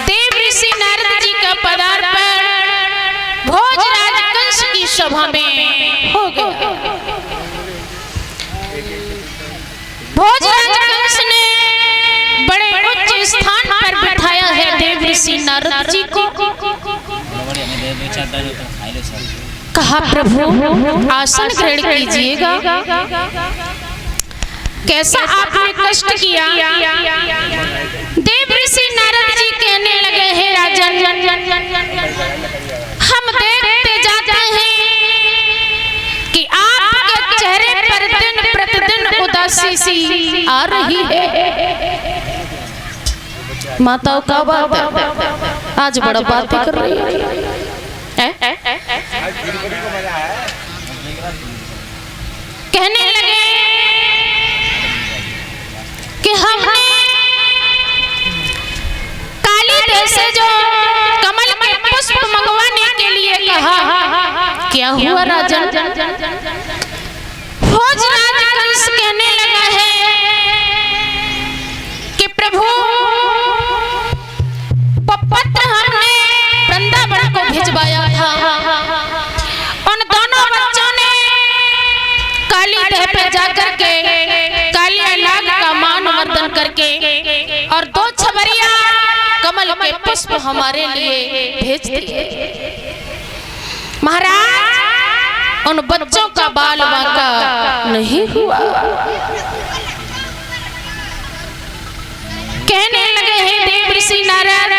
देव ऋषि नारद जी का पदार्पण भोजराज कंस की सभा में हो गया। भोजराज कंस ने बड़े उच्च स्थान पर बिठाया है देव ऋषि नारद जी को। कहा प्रभु आसन ग्रहण कीजिएगा। कैसा आपने कष्ट किया? देव ऋषि नारद जी कहने लगे हे राजन, हम देखते जाते हैं कि आपके चेहरे पर दिन प्रतिदिन उदासी सी आ रही है। माताओं का बात है, आज बड़ा बात कर रही है। कहने लगे कि हमने काली देश से जो कमल के पुष्प मंगवाने के लिए कहा, क्या हुआ राजन? भोजराज कंस कहने लगा है कि प्रभु पत्र हमने वृंदावन को भिजवाया था। उन दोनों बच्चों ने काली देह पे जाकर के कालिया नाग का मान वर्धन करके और 2 छबरिया कमल के पुष्प हमारे लिए भेज दिए। महाराज उन बच्चों का बाल बांका नहीं हुआ। कहने लगे हैं देव ऋषि नारद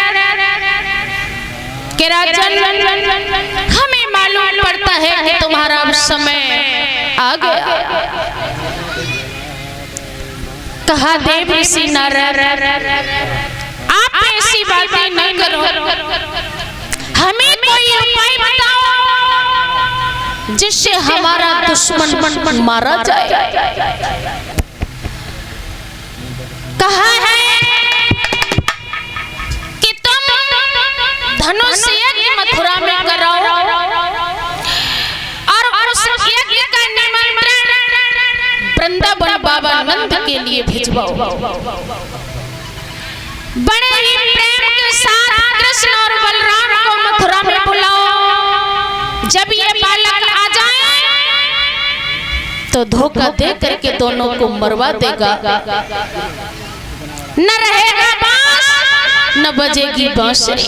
के राजन, हमें मालूम पड़ता है कि तुम्हारा समय आ गया। कहा देव ऋषि नारद आप ऐसी बातें न करो, हमें कोई उपाय बताओ जिससे हमारा दुश्मन मारा जाए। कहा है कि तुम धनुष यज्ञ मथुरा में कराओ और उस यज्ञ का निमंत्रण वृंदावन बाबा नंद के लिए भिजवाओ। बड़े ही प्रेम के साथ कृष्ण और बलराम को मथुरा में बुलाओ। जब ये बालक आ जाए तो धोखा दे करके दोनों को मरवा देगा। न रहेगा बांस न बजेगी बांसुरी।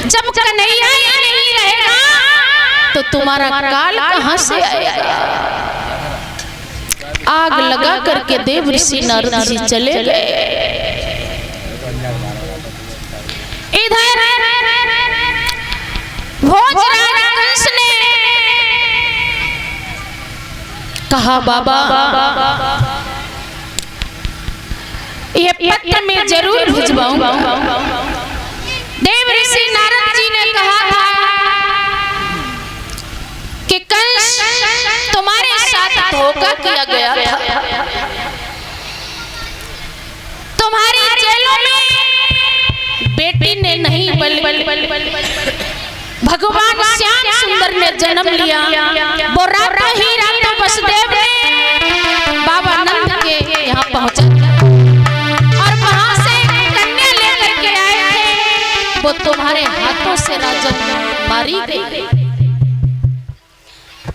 जब कन्हैया नहीं रहेगा तो तुम्हारा काल कहां से आएगा? आग लगा करके देव ऋषि नारद जी चले गए। इधर भोजराज कंस ने कहा बाबा ये पत्र मैं जरूर भिजवाऊंगा। देव ऋषि नारद जी ने कहा था कि कंस तुम्हारे साथ धोखा किया गया था। तुम्हारी जेलों में बेटी ने नहीं भगवान श्याम सुंदर ने जन्म लिया। वो रात ही रात वसुदेव ने बाबा नंद के यहाँ पहुंचा और वहां से कन्या लेकर के आए थे। वो तुम्हारे हाथों से राजन मारी गई।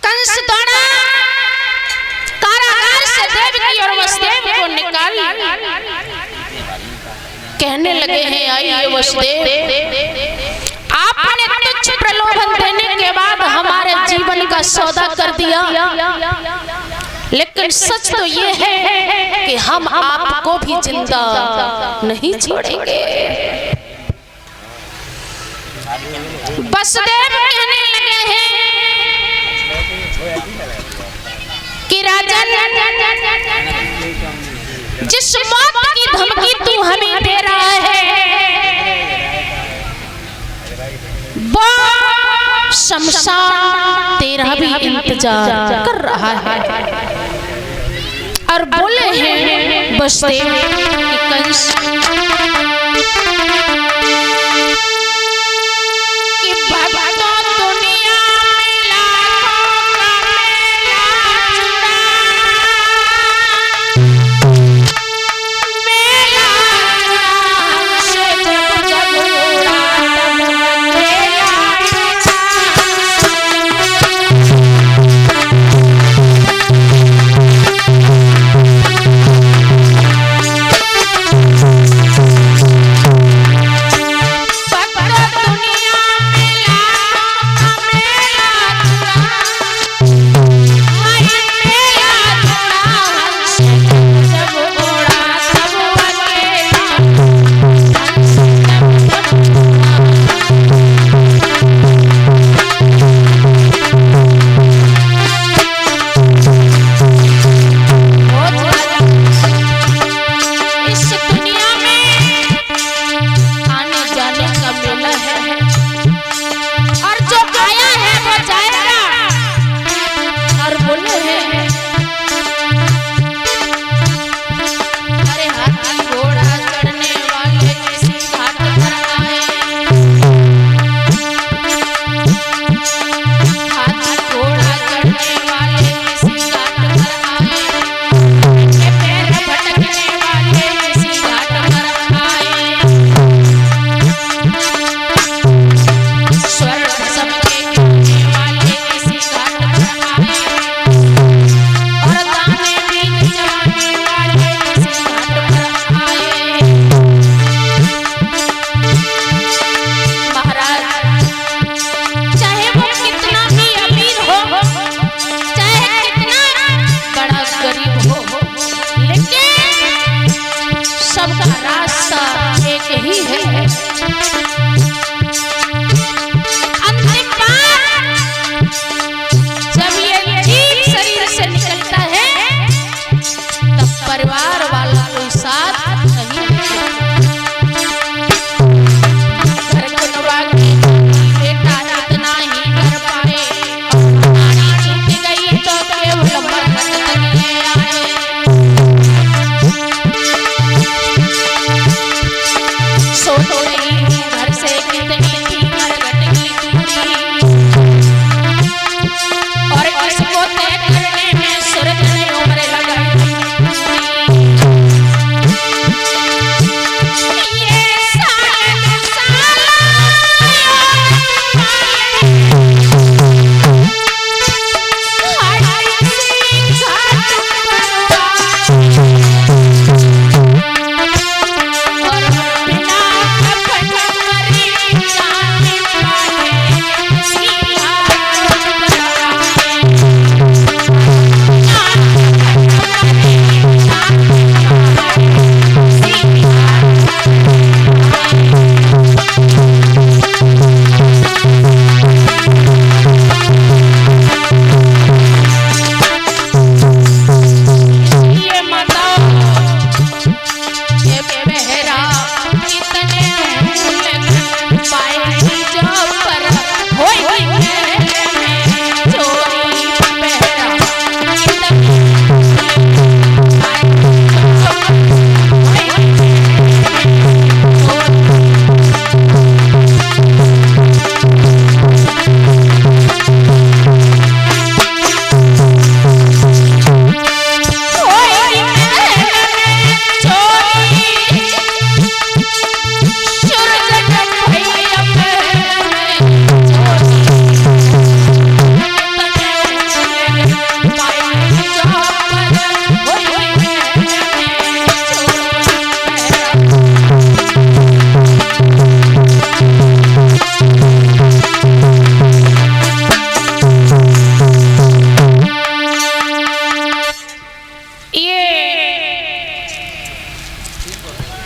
कंस दौड़ा कारागार से देवकी और वसुदेव को निकाल। कहने लगे हैं आइए वसुदेव, आपने तुच्छ प्रलोभन देने के बाद हमारे जीवन का सौदा कर दिया, लेकिन सच तो ये है कि हम आपको भी जिंदा नहीं छोड़ेंगे। वसुदेव कहने लगे हैं कि राजन जिस मौत की धमकी तू हमें दे रहा है वो शमशान तेरा भी इंतजार कर रहा है। और बोले हैं वसुदेव कि कंस कि भक्तों दुनिया में लाखों का मेला जुड़ा। रास्ता एक ही है। अंतिम बार जब ये जीव शरीर से निकलता है तब परिवार वाला कोई साथ नहीं है। घर बनवा के बेटा इतना ही कर पाए, नानी छूट गई तो केवल मरकत तक ले आए। सोचो नहीं घर से कितनी थी मरकत की दूरी, और इसको तय करने में सूरत ने उम्र लगाई।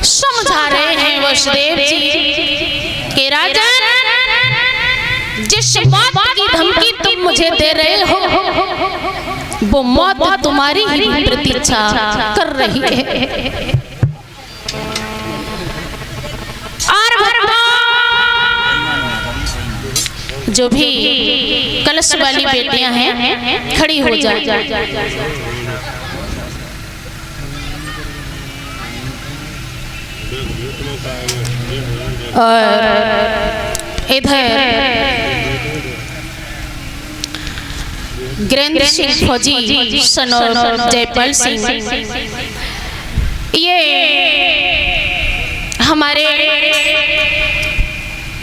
समझा रहे हैं वसुदेव जी कि राजन, जिस बात की धमकी तुम मुझे दे रहे हो वो मौत तुम्हारी ही प्रतीक्षा कर रही है। और जो भी कलश वाली बेटियां हैं खड़ी हो जाए। और इधर गिरेंद्र सिंह फौजी सन ऑफ जयपाल सिंह, ये हमारे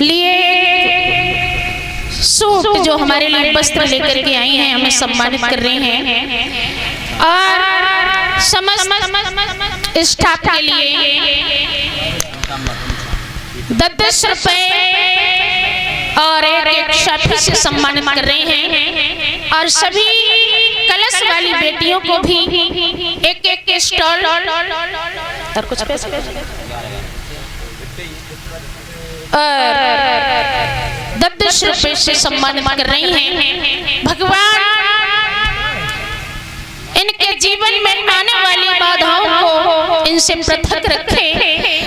लिए सूट जो हमारे लिए वस्त्र लेकर के आई हैं, हमें सम्मानित कर रहे हैं। और समस्त स्टाफ के लिए 10-10 रुपए और एक शाफी से सम्मानित कर रहे हैं। और सभी कलश वाली बेटियों को भी एक स्टॉल और कुछ पैसे और 10-10 रुपए से सम्मानित कर रही हैं। भगवान इनके जीवन में आने वाली बाधाओं को इनसे पृथक रखे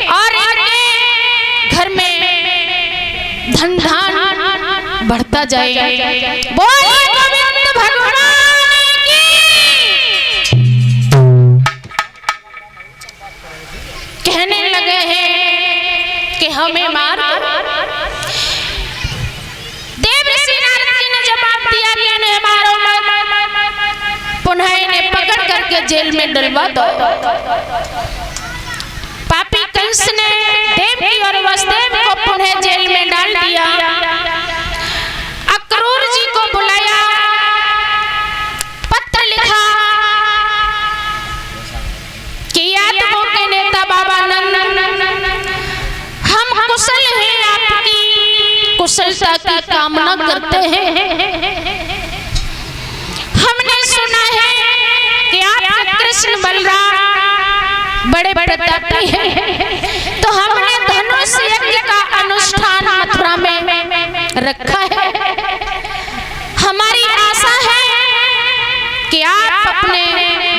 और इनके घर में धन धान बढ़ता जाए। बोलिए गोविंद भगवान की। कहने लगे हैं कि हमें मार देवऋषि नारद जी ने जवाब दिया कि इन्हें मारो, पुनः इन्हें पकड़ करके जेल में डलवा दो। पापी कंस ने देवकी और वसुदेव को पुनः जेल में डाल दिया। अक्रूर जी को बुलाया, पत्र लिखा कि यादवों के नेता बाबा नंद, हम कुशल हैं, आपकी कुशलता की कामना करते हैं। हमने सुना है कि आप कृष्ण बलराम बड़े प्रतापी हैं, तो रखा है। हमारी आशा है कि आप अपने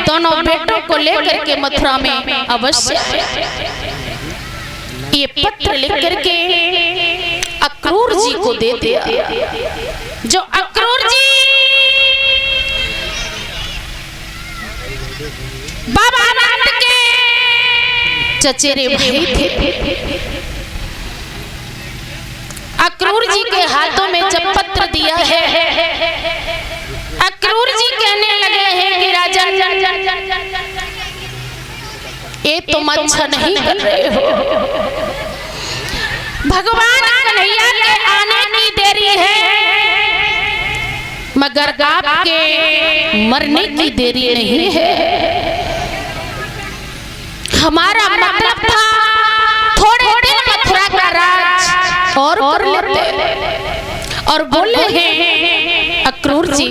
दोनों बेटों को लेकर के मथुरा में अवश्य ये पत्र लिख करके अक्रूर जी को दे दिया। जो अक्रूर जी बाबा नंद के चचेरे भाई थे। अक्रूर जी के हाथों में जब पत्र दिया है, अक्रूर जी कहने लगे हैं कि राजन ये तुम अच्छा नहीं कर रहे हो। भगवान कन्हैया के आने की देरी है, मगर आपके मरने की देरी नहीं है। हमारा मतलब था थोड़े दिन मथुरा का राज और कर लेते। और बोले हैं अक्रूर जी,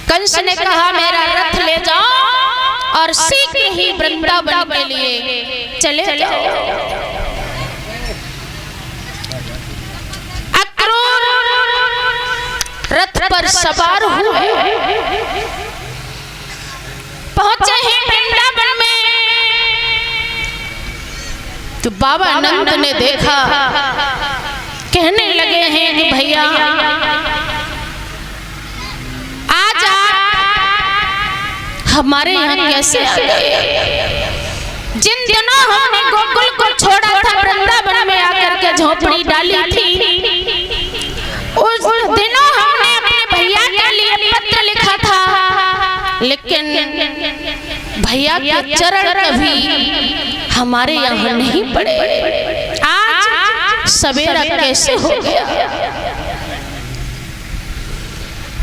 कंस ने कहा मेरा रथ ले जाओ और शीघ्र ही वृंदावन के लिए चले जाओ। अक्रूर रथ पर सवार हुए, पहुंचे हैं वृंदावन में। तो बाबा नंद ने देखा, कहने लगे हैं कि भैया आज हमारे यहाँ कैसे आ गए? जिन दिनों हमने गोकुल को छोड़ा था, वृंदावन में आकर के झोपड़ी डाली थी, उस दिनों हमने अपने भैया के लिए पत्र लिखा था, लेकिन भैया के चरण कभी हमारे यहाँ नहीं पड़े। आज सवेरा कैसे हो गया?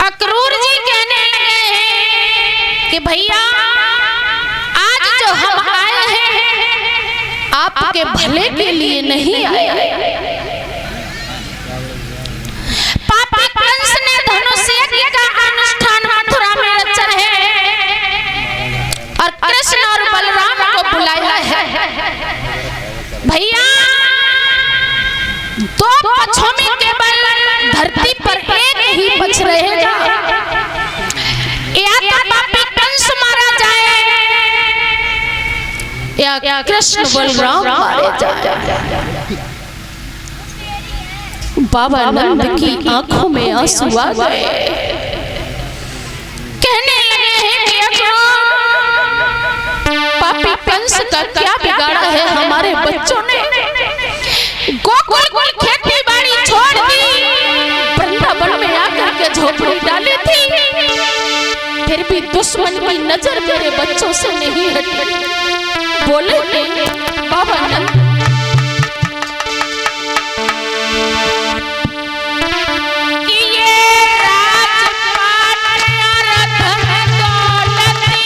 अक्रूर जी कहने लगे हैं कि भैया आज जो हम आए हैं आपके भले के लिए नहीं आए। पापी कंस ने धनुष यज्ञ का अनुष्ठान मथुरा में रचा है और कृष्ण और बलराम को बुलाया है। भैया दो पक्षों में केवल धरती पर एक ही पक्ष रहेगा, या तो पापी कंस मारा जाए या कृष्ण बलराम मारे जाए। बाबा नंद की आंखों में आंसू आ गए, कहने लगे हैं कि पापी कंस का क्या बिगाड़ा है हमारे बच्चों ने? गोकुल खेती बाड़ी छोड़ दी, वृंदावन में आकर के झोपड़ी डाली थी, फिर भी दुश्मन की नजर मेरे बच्चों से नहीं हटी। बोले बाबा नंद कि ये राजपाट रथ दौलती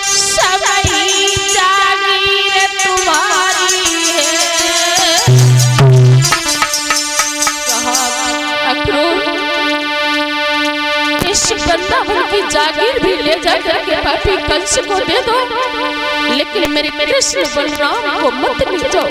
सभी जागीर तुम्हारी है। अक्रूर इस वृंदावन की जागीर भी ले जाकर के पापी कंस को दे दो, लेकिन मेरे कृष्ण बलराम को मत ले जाओ।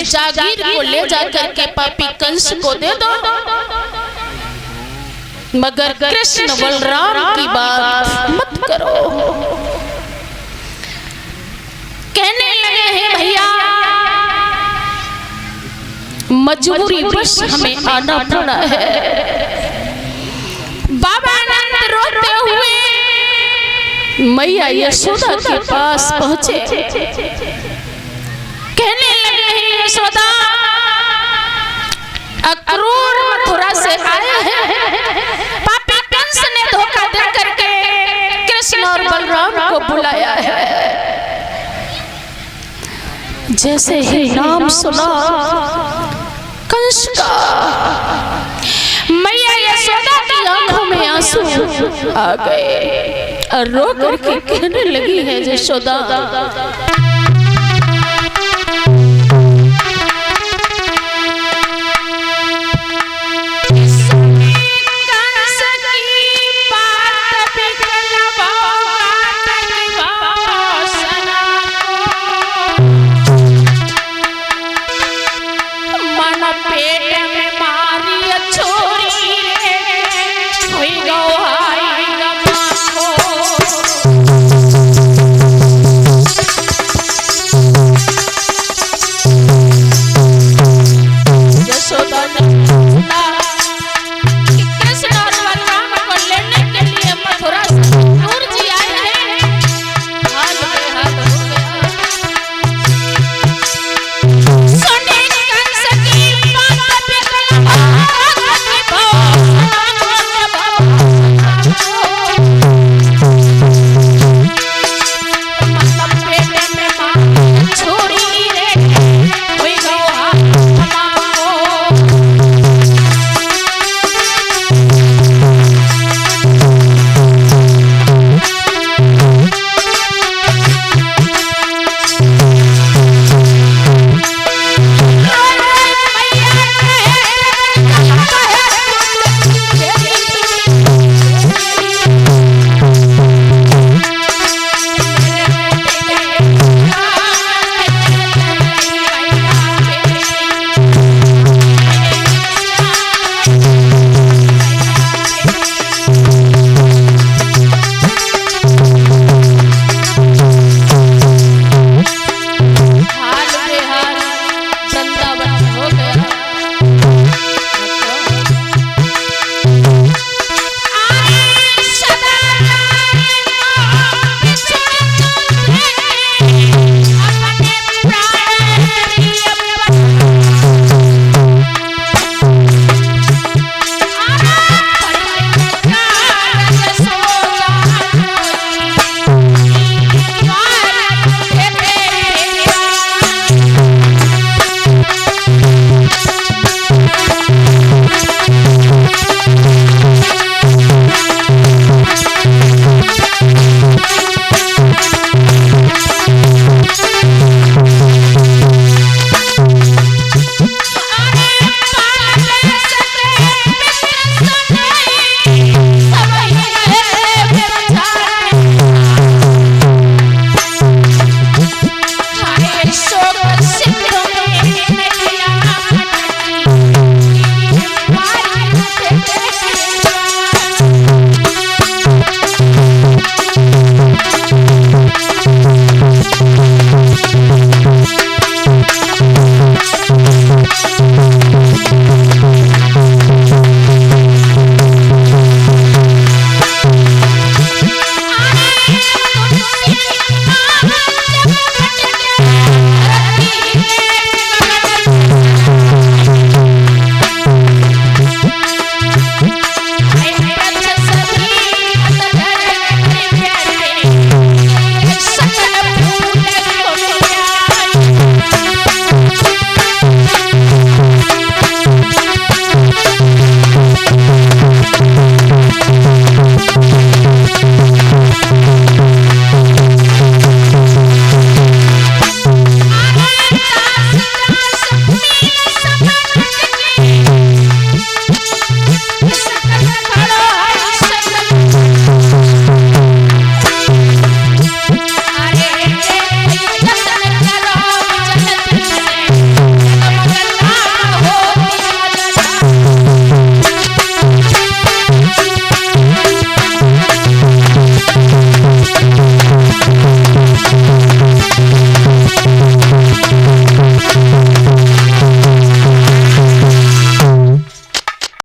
जागीर को ले जाकर के पापी कंस को दे दो, मगर कृष्ण बलराम की बात मत करो। कहने लगे हैं भैया मजबूरी वश हमें आना पड़ा है। बाबा आनंद रोते हुए मैया यशोदा के पास पहुंचे। कहने लगे हैं यशोदा अक्रूर मथुरा से आए हैं, पापी कंस ने धोखा दे करके कृष्ण और बलराम को बुलाया है। जैसे ही नाम सुना कंस का, मैया यशोदा की आंखों में आंसू आ गए और रो करके कहने लगी है यशोदा